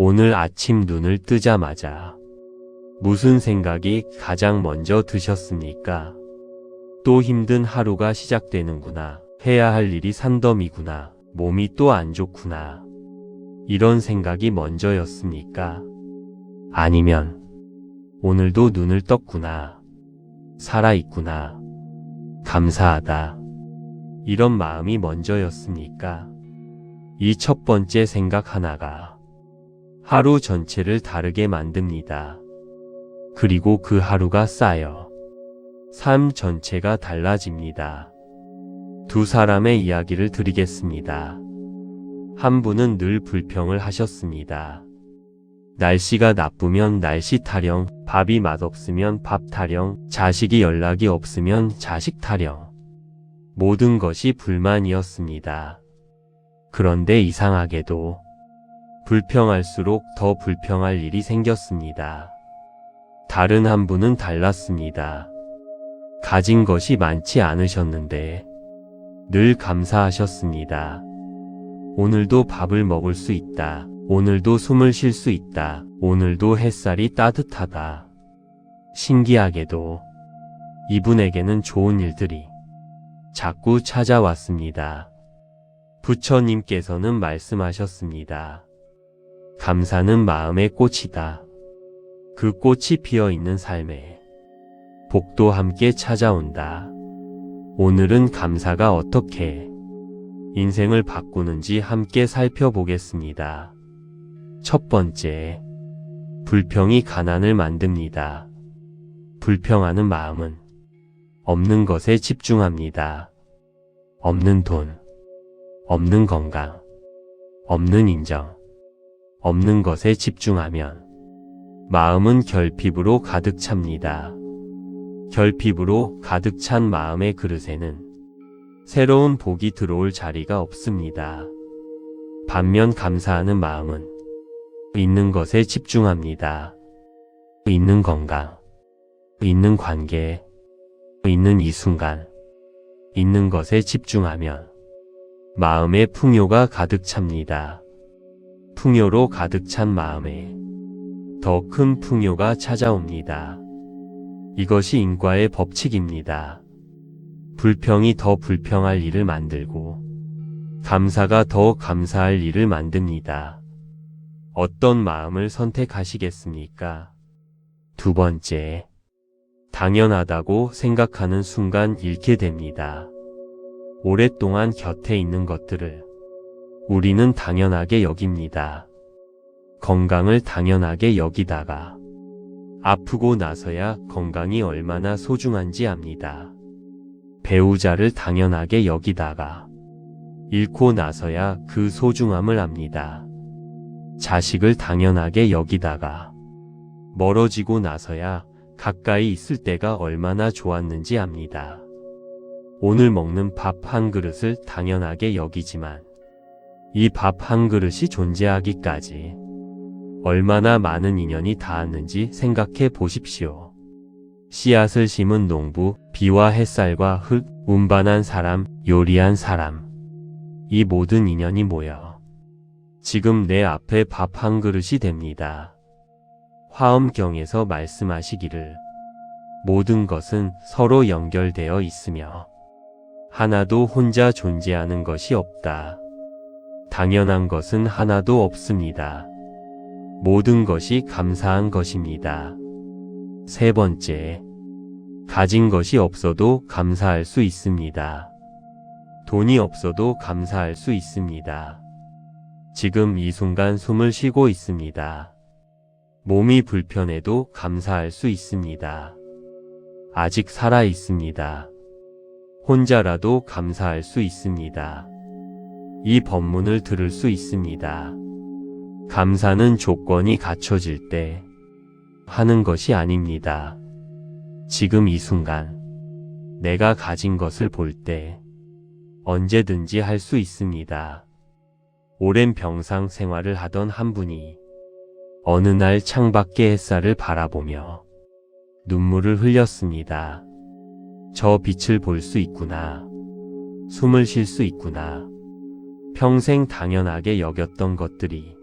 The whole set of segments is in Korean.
오늘 아침 눈을 뜨자마자 무슨 생각이 가장 먼저 드셨습니까? 또 힘든 하루가 시작되는구나. 해야 할 일이 산더미구나. 몸이 또 안 좋구나. 이런 생각이 먼저였습니까? 아니면 오늘도 눈을 떴구나. 살아있구나. 감사하다. 이런 마음이 먼저였습니까? 이 첫 번째 생각 하나가 하루 전체를 다르게 만듭니다. 그리고 그 하루가 쌓여 삶 전체가 달라집니다. 두 사람의 이야기를 드리겠습니다. 한 분은 늘 불평을 하셨습니다. 날씨가 나쁘면 날씨 타령, 밥이 맛없으면 밥 타령, 자식이 연락이 없으면 자식 타령. 모든 것이 불만이었습니다. 그런데 이상하게도 불평할수록 더 불평할 일이 생겼습니다. 다른 한 분은 달랐습니다. 가진 것이 많지 않으셨는데 늘 감사하셨습니다. 오늘도 밥을 먹을 수 있다. 오늘도 숨을 쉴 수 있다. 오늘도 햇살이 따뜻하다. 신기하게도 이분에게는 좋은 일들이 자꾸 찾아왔습니다. 부처님께서는 말씀하셨습니다. 감사는 마음의 꽃이다. 그 꽃이 피어 있는 삶에 복도 함께 찾아온다. 오늘은 감사가 어떻게 인생을 바꾸는지 함께 살펴보겠습니다. 첫 번째, 불평이 가난을 만듭니다. 불평하는 마음은 없는 것에 집중합니다. 없는 돈, 없는 건강, 없는 인정, 없는 것에 집중하면 마음은 결핍으로 가득 찹니다. 결핍으로 가득 찬 마음의 그릇에는 새로운 복이 들어올 자리가 없습니다. 반면 감사하는 마음은 있는 것에 집중합니다. 있는 건강, 있는 관계, 있는 이 순간, 있는 것에 집중하면 마음의 풍요가 가득 찹니다. 풍요로 가득 찬 마음에 더 큰 풍요가 찾아옵니다. 이것이 인과의 법칙입니다. 불평이 더 불평할 일을 만들고 감사가 더 감사할 일을 만듭니다. 어떤 마음을 선택하시겠습니까? 두 번째, 당연하다고 생각하는 순간 잃게 됩니다. 오랫동안 곁에 있는 것들을 우리는 당연하게 여깁니다. 건강을 당연하게 여기다가 아프고 나서야 건강이 얼마나 소중한지 압니다. 배우자를 당연하게 여기다가 잃고 나서야 그 소중함을 압니다. 자식을 당연하게 여기다가 멀어지고 나서야 가까이 있을 때가 얼마나 좋았는지 압니다. 오늘 먹는 밥 한 그릇을 당연하게 여기지만 이 밥 한 그릇이 존재하기까지 얼마나 많은 인연이 닿았는지 생각해 보십시오. 씨앗을 심은 농부, 비와 햇살과 흙, 운반한 사람, 요리한 사람. 이 모든 인연이 모여 지금 내 앞에 밥 한 그릇이 됩니다. 화엄경에서 말씀하시기를 모든 것은 서로 연결되어 있으며 하나도 혼자 존재하는 것이 없다. 당연한 것은 하나도 없습니다. 모든 것이 감사한 것입니다. 세 번째, 가진 것이 없어도 감사할 수 있습니다. 돈이 없어도 감사할 수 있습니다. 지금 이 순간 숨을 쉬고 있습니다. 몸이 불편해도 감사할 수 있습니다. 아직 살아 있습니다. 혼자라도 감사할 수 있습니다. 이 법문을 들을 수 있습니다. 감사는 조건이 갖춰질 때 하는 것이 아닙니다. 지금 이 순간 내가 가진 것을 볼 때 언제든지 할 수 있습니다. 오랜 병상 생활을 하던 한 분이 어느 날 창밖의 햇살을 바라보며 눈물을 흘렸습니다. 저 빛을 볼 수 있구나. 숨을 쉴 수 있구나. 평생 당연하게 여겼던 것들이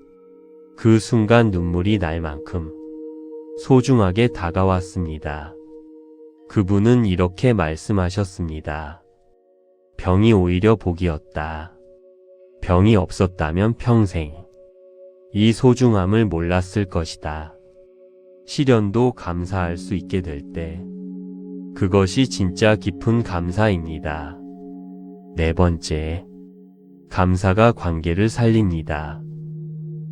그 순간 눈물이 날 만큼 소중하게 다가왔습니다. 그분은 이렇게 말씀하셨습니다. 병이 오히려 복이었다. 병이 없었다면 평생 이 소중함을 몰랐을 것이다. 시련도 감사할 수 있게 될 때, 그것이 진짜 깊은 감사입니다. 네 번째, 감사가 관계를 살립니다.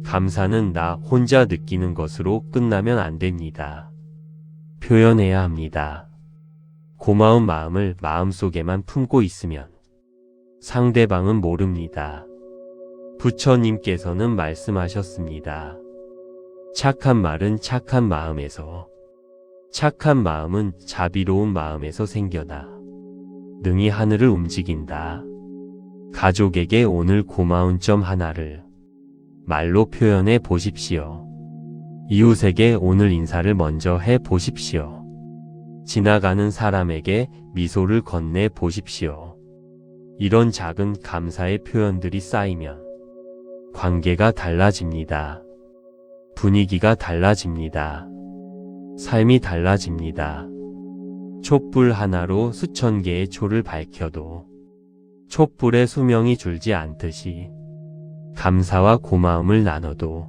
감사는 나 혼자 느끼는 것으로 끝나면 안 됩니다. 표현해야 합니다. 고마운 마음을 마음속에만 품고 있으면 상대방은 모릅니다. 부처님께서는 말씀하셨습니다. 착한 말은 착한 마음에서, 착한 마음은 자비로운 마음에서 생겨나 능히 하늘을 움직인다. 가족에게 오늘 고마운 점 하나를 말로 표현해 보십시오. 이웃에게 오늘 인사를 먼저 해 보십시오. 지나가는 사람에게 미소를 건네 보십시오. 이런 작은 감사의 표현들이 쌓이면 관계가 달라집니다. 분위기가 달라집니다. 삶이 달라집니다. 촛불 하나로 수천 개의 초를 밝혀도 촛불의 수명이 줄지 않듯이 감사와 고마움을 나눠도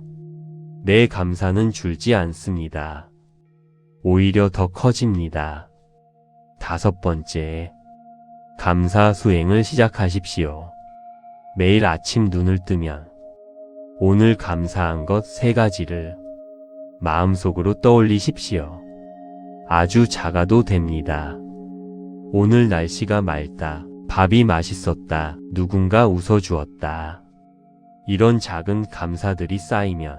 내 감사는 줄지 않습니다. 오히려 더 커집니다. 다섯 번째, 감사 수행을 시작하십시오. 매일 아침 눈을 뜨면 오늘 감사한 것 3가지를 마음속으로 떠올리십시오. 아주 작아도 됩니다. 오늘 날씨가 맑다. 밥이 맛있었다. 누군가 웃어주었다. 이런 작은 감사들이 쌓이면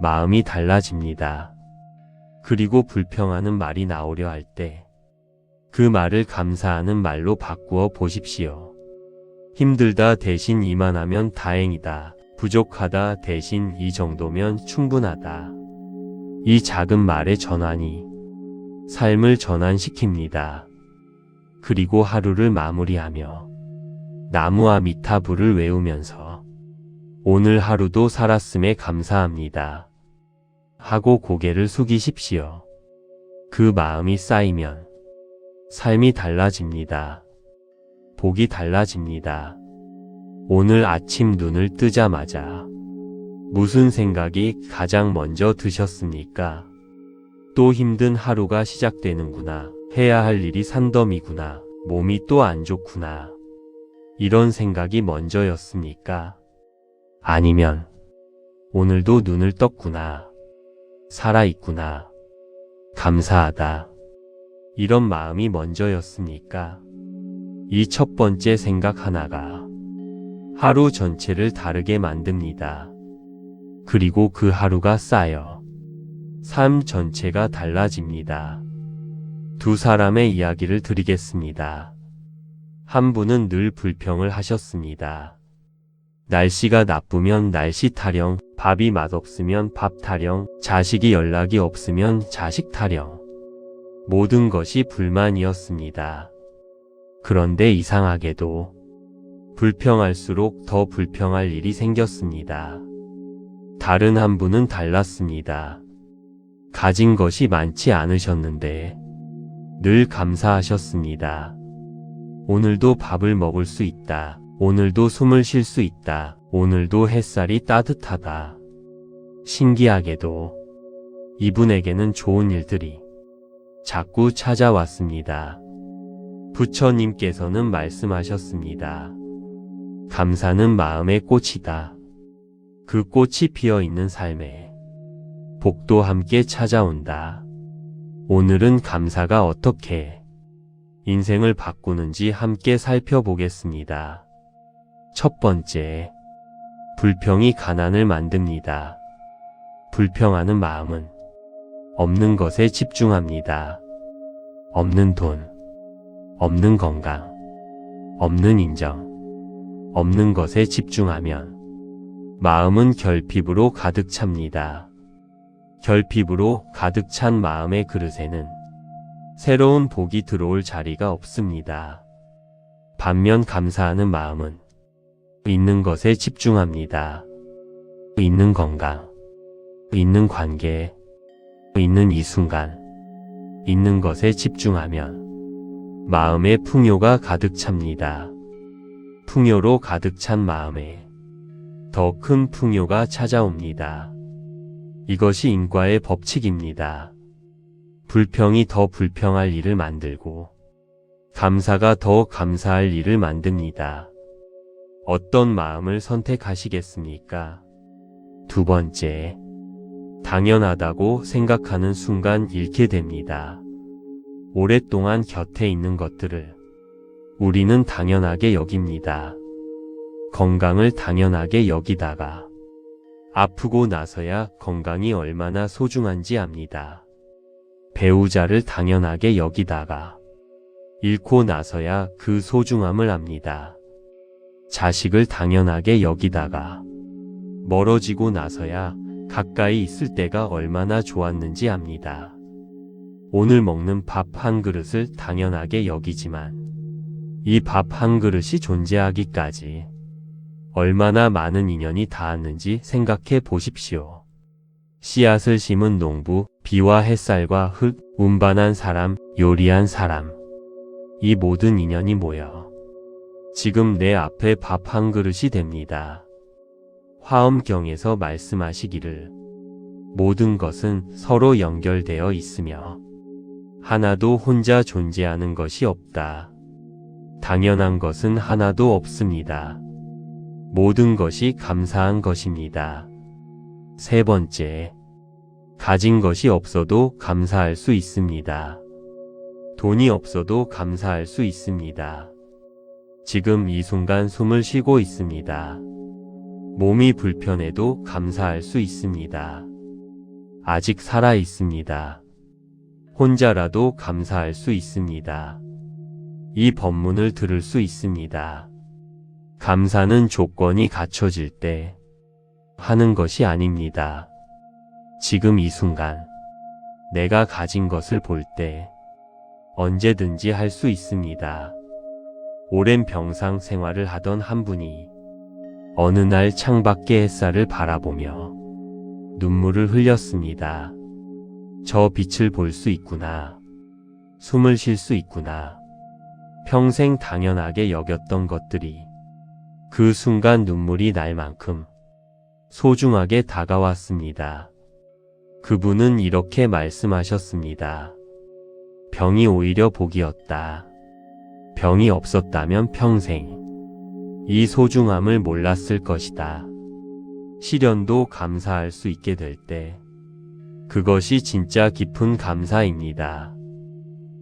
마음이 달라집니다. 그리고 불평하는 말이 나오려 할 때 그 말을 감사하는 말로 바꾸어 보십시오. 힘들다 대신 이만하면 다행이다. 부족하다 대신 이 정도면 충분하다. 이 작은 말의 전환이 삶을 전환시킵니다. 그리고 하루를 마무리하며 나무와 미타불을 외우면서 오늘 하루도 살았음에 감사합니다 하고 고개를 숙이십시오. 그 마음이 쌓이면 삶이 달라집니다. 복이 달라집니다. 오늘 아침 눈을 뜨자마자 무슨 생각이 가장 먼저 드셨습니까? 또 힘든 하루가 시작되는구나. 해야 할 일이 산더미구나. 몸이 또 안 좋구나. 이런 생각이 먼저였습니까? 아니면 오늘도 눈을 떴구나. 살아있구나. 감사하다. 이런 마음이 먼저였습니까? 이 첫 번째 생각 하나가 하루 전체를 다르게 만듭니다. 그리고 그 하루가 쌓여 삶 전체가 달라집니다. 두 사람의 이야기를 드리겠습니다. 한 분은 늘 불평을 하셨습니다. 날씨가 나쁘면 날씨 타령, 밥이 맛없으면 밥 타령, 자식이 연락이 없으면 자식 타령. 모든 것이 불만이었습니다. 그런데 이상하게도 불평할수록 더 불평할 일이 생겼습니다. 다른 한 분은 달랐습니다. 가진 것이 많지 않으셨는데 늘 감사하셨습니다. 오늘도 밥을 먹을 수 있다. 오늘도 숨을 쉴 수 있다. 오늘도 햇살이 따뜻하다. 신기하게도 이분에게는 좋은 일들이 자꾸 찾아왔습니다. 부처님께서는 말씀하셨습니다. 감사는 마음의 꽃이다. 그 꽃이 피어 있는 삶에 복도 함께 찾아온다. 오늘은 감사가 어떻게 인생을 바꾸는지 함께 살펴보겠습니다. 첫 번째, 불평이 가난을 만듭니다. 불평하는 마음은 없는 것에 집중합니다. 없는 돈, 없는 건강, 없는 인정, 없는 것에 집중하면 마음은 결핍으로 가득 찹니다. 결핍으로 가득 찬 마음의 그릇에는 새로운 복이 들어올 자리가 없습니다. 반면 감사하는 마음은 있는 것에 집중합니다. 있는 건강, 있는 관계, 있는 이 순간, 있는 것에 집중하면 마음의 풍요가 가득 찹니다. 풍요로 가득 찬 마음에 더 큰 풍요가 찾아옵니다. 이것이 인과의 법칙입니다. 불평이 더 불평할 일을 만들고 감사가 더 감사할 일을 만듭니다. 어떤 마음을 선택하시겠습니까? 두 번째, 당연하다고 생각하는 순간 잃게 됩니다. 오랫동안 곁에 있는 것들을 우리는 당연하게 여깁니다. 건강을 당연하게 여기다가 아프고 나서야 건강이 얼마나 소중한지 압니다. 배우자를 당연하게 여기다가 잃고 나서야 그 소중함을 압니다. 자식을 당연하게 여기다가 멀어지고 나서야 가까이 있을 때가 얼마나 좋았는지 압니다. 오늘 먹는 밥 한 그릇을 당연하게 여기지만 이 밥 한 그릇이 존재하기까지 얼마나 많은 인연이 닿았는지 생각해 보십시오. 씨앗을 심은 농부, 비와 햇살과 흙, 운반한 사람, 요리한 사람, 이 모든 인연이 모여 지금 내 앞에 밥 한 그릇이 됩니다. 화엄경에서 말씀하시기를 모든 것은 서로 연결되어 있으며 하나도 혼자 존재하는 것이 없다. 당연한 것은 하나도 없습니다. 모든 것이 감사한 것입니다. 세 번째, 가진 것이 없어도 감사할 수 있습니다. 돈이 없어도 감사할 수 있습니다. 지금 이 순간 숨을 쉬고 있습니다. 몸이 불편해도 감사할 수 있습니다. 아직 살아 있습니다. 혼자라도 감사할 수 있습니다. 이 법문을 들을 수 있습니다. 감사는 조건이 갖춰질 때 하는 것이 아닙니다. 지금 이 순간 내가 가진 것을 볼 때 언제든지 할 수 있습니다. 오랜 병상 생활을 하던 한 분이 어느 날 창밖의 햇살을 바라보며 눈물을 흘렸습니다. 저 빛을 볼 수 있구나. 숨을 쉴 수 있구나. 평생 당연하게 여겼던 것들이 그 순간 눈물이 날 만큼 소중하게 다가왔습니다. 그분은 이렇게 말씀하셨습니다. 병이 오히려 복이었다. 병이 없었다면 평생 이 소중함을 몰랐을 것이다. 시련도 감사할 수 있게 될 때 그것이 진짜 깊은 감사입니다.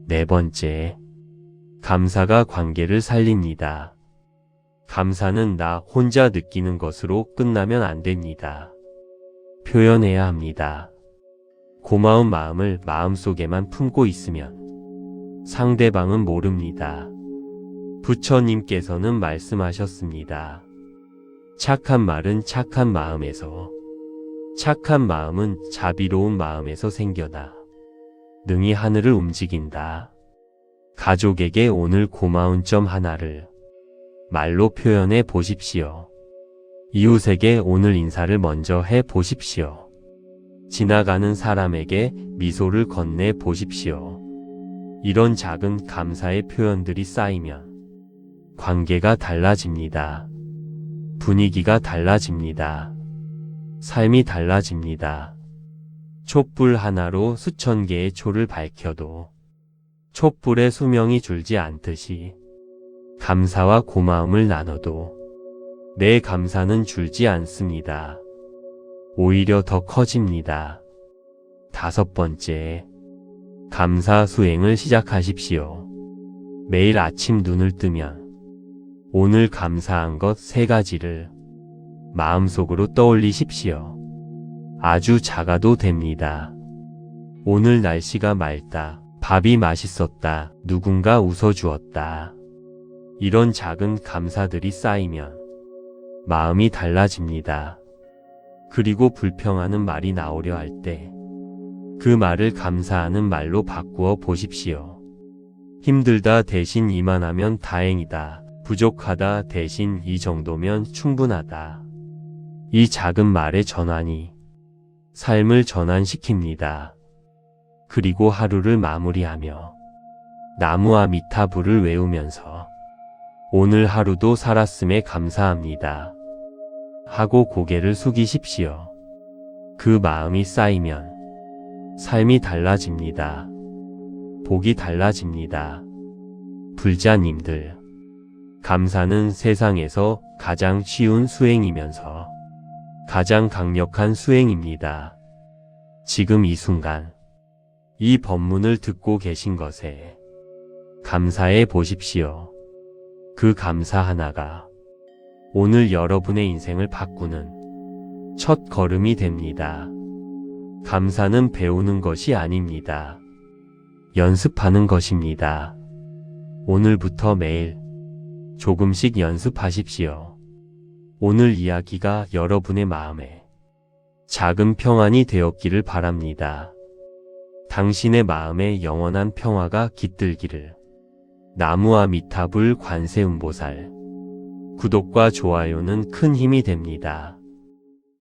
네 번째, 감사가 관계를 살립니다. 감사는 나 혼자 느끼는 것으로 끝나면 안 됩니다. 표현해야 합니다. 고마운 마음을 마음속에만 품고 있으면 상대방은 모릅니다. 부처님께서는 말씀하셨습니다. 착한 말은 착한 마음에서, 착한 마음은 자비로운 마음에서 생겨나 능히 하늘을 움직인다. 가족에게 오늘 고마운 점 하나를 말로 표현해 보십시오. 이웃에게 오늘 인사를 먼저 해 보십시오. 지나가는 사람에게 미소를 건네 보십시오. 이런 작은 감사의 표현들이 쌓이면 관계가 달라집니다. 분위기가 달라집니다. 삶이 달라집니다. 촛불 하나로 수천 개의 초를 밝혀도 촛불의 수명이 줄지 않듯이 감사와 고마움을 나눠도 내 감사는 줄지 않습니다. 오히려 더 커집니다. 다섯 번째, 감사 수행을 시작하십시오. 매일 아침 눈을 뜨면 오늘 감사한 것 3가지를 마음속으로 떠올리십시오. 아주 작아도 됩니다. 오늘 날씨가 맑다. 밥이 맛있었다. 누군가 웃어주었다. 이런 작은 감사들이 쌓이면 마음이 달라집니다. 그리고 불평하는 말이 나오려 할 때 그 말을 감사하는 말로 바꾸어 보십시오. 힘들다 대신 이만하면 다행이다. 부족하다 대신 이 정도면 충분하다. 이 작은 말의 전환이 삶을 전환시킵니다. 그리고 하루를 마무리하며 나무아 미타불을 외우면서 오늘 하루도 살았음에 감사합니다 하고 고개를 숙이십시오. 그 마음이 쌓이면 삶이 달라집니다. 복이 달라집니다. 불자님들, 감사는 세상에서 가장 쉬운 수행이면서 가장 강력한 수행입니다. 지금 이 순간, 이 법문을 듣고 계신 것에 감사해 보십시오. 그 감사 하나가 오늘 여러분의 인생을 바꾸는 첫 걸음이 됩니다. 감사는 배우는 것이 아닙니다. 연습하는 것입니다. 오늘부터 매일 조금씩 연습하십시오. 오늘 이야기가 여러분의 마음에 작은 평안이 되었기를 바랍니다. 당신의 마음에 영원한 평화가 깃들기를. 나무아 미타불 관세음보살. 구독과 좋아요는 큰 힘이 됩니다.